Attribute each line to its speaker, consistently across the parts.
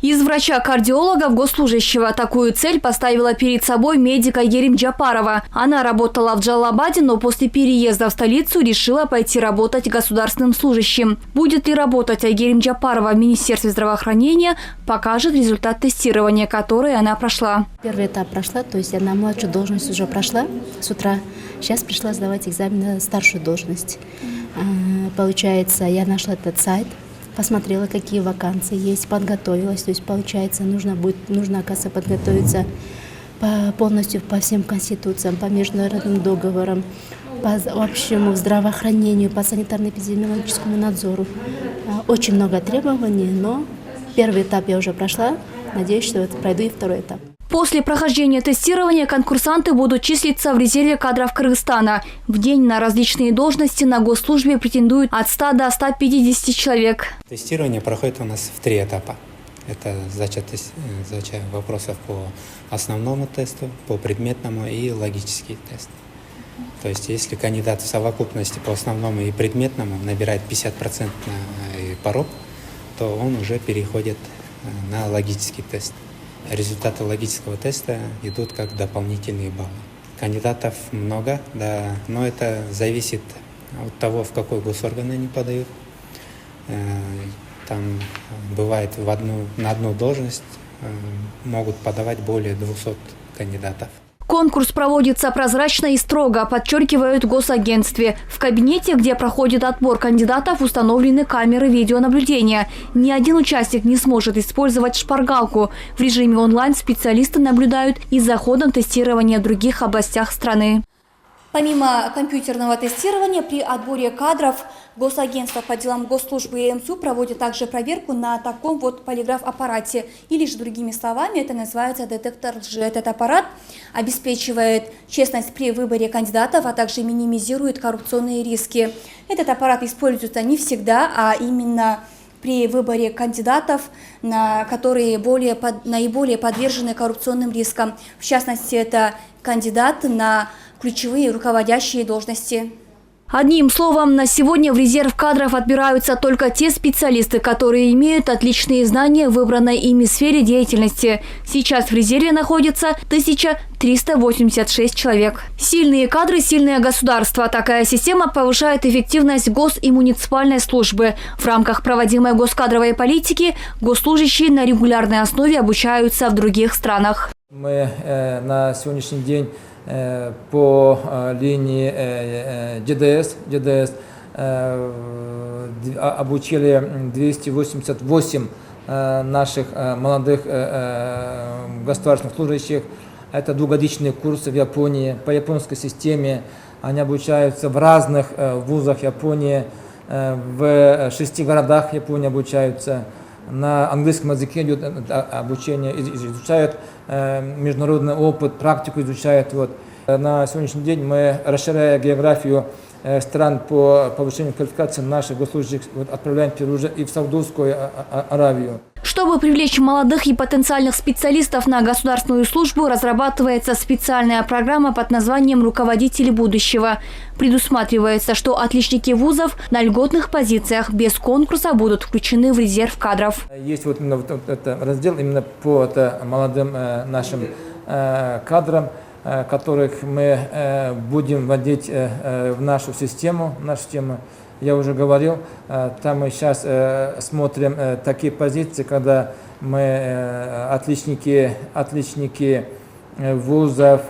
Speaker 1: Из врача-кардиолога в госслужащего такую цель поставила перед собой медика Ерим Джапарова. Она работала в Джалалабаде, но после переезда в столицу решила пойти работать государственным служащим. Будет ли работать Ерим Джапарова в Министерстве здравоохранения, покажет результат тестирования, которое она прошла.
Speaker 2: Первый этап прошла, то есть я на младшую должность уже прошла с утра. Сейчас пришла сдавать экзамен на старшую должность. Получается, я нашла этот сайт. Посмотрела, какие вакансии есть, подготовилась. То есть, получается, нужно, оказывается, подготовиться полностью по всем конституциям, по международным договорам, по общему здравоохранению, по санитарно-эпидемиологическому надзору. Очень много требований, но первый этап я уже прошла. Надеюсь, что пройду и второй этап.
Speaker 1: После прохождения тестирования конкурсанты будут числиться в резерве кадров Кыргызстана. В день на различные должности на госслужбе претендуют от 100 до 150 человек.
Speaker 3: Тестирование проходит у нас в 3 этапа. Это сдача вопросов по основному тесту, по предметному и логический тест. То есть если кандидат в совокупности по основному и предметному набирает 50% порог, то он уже переходит на логический тест. Результаты логического теста идут как дополнительные баллы. Кандидатов много, да, но это зависит от того, в какой госорган они подают. Там бывает на одну должность могут подавать более 200 кандидатов.
Speaker 1: Конкурс проводится прозрачно и строго, подчеркивают в госагентстве. В кабинете, где проходит отбор кандидатов, установлены камеры видеонаблюдения. Ни один участник не сможет использовать шпаргалку. В режиме онлайн специалисты наблюдают и за ходом тестирования в других областях страны. Помимо компьютерного тестирования, при отборе кадров Госагентство по делам госслужбы и МСУ проводит также проверку на таком вот полиграф-аппарате. Или же другими словами, это называется детектор лжи. Этот аппарат обеспечивает честность при выборе кандидатов, а также минимизирует коррупционные риски. Этот аппарат используется не всегда, а именно при выборе кандидатов, которые наиболее подвержены коррупционным рискам. В частности, это кандидаты на ключевые руководящие должности. Одним словом, на сегодня в резерв кадров отбираются только те специалисты, которые имеют отличные знания в выбранной ими сфере деятельности. Сейчас в резерве находится 1386 человек. Сильные кадры, сильное государство. Такая система повышает эффективность и муниципальной службы. В рамках проводимой госкадровой политики госслужащие на регулярной основе обучаются в других странах.
Speaker 4: Мы на сегодняшний день по линии ДДС обучили 288 наших молодых государственных служащих. Это двухгодичные курсы в Японии. По японской системе они обучаются в разных вузах Японии, в 6 городах Японии обучаются. На английском языке идет обучение, изучают международный опыт, практику изучают. На сегодняшний день мы, расширяя географию стран по повышению квалификации наших госслужащих, отправляем теперь уже и в Саудовскую Аравию.
Speaker 1: Чтобы привлечь молодых и потенциальных специалистов на государственную службу, разрабатывается специальная программа под названием «Руководители будущего». Предусматривается, что отличники вузов на льготных позициях без конкурса будут включены в резерв кадров.
Speaker 4: Есть это раздел именно по молодым нашим кадрам, которых мы будем вводить в нашу систему. Я уже говорил, там мы сейчас смотрим такие позиции, когда мы отличники вузов,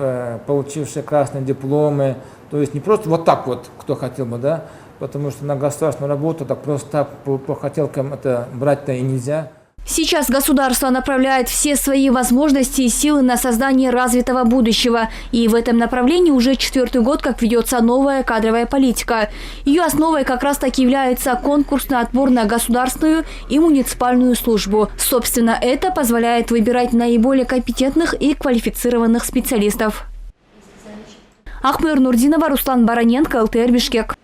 Speaker 4: получившие красные дипломы, то есть не просто вот так вот, кто хотел бы, да, потому что на государственную работу так просто так по хотелкам это брать-то и нельзя.
Speaker 1: Сейчас государство направляет все свои возможности и силы на создание развитого будущего. И в этом направлении уже 4-й год, как ведется новая кадровая политика. Ее основой как раз-таки является конкурсный отбор на государственную и муниципальную службу. Собственно, это позволяет выбирать наиболее компетентных и квалифицированных специалистов. Ахмер Нурдинова, Руслан Бараненко, ЛТР Бишкек.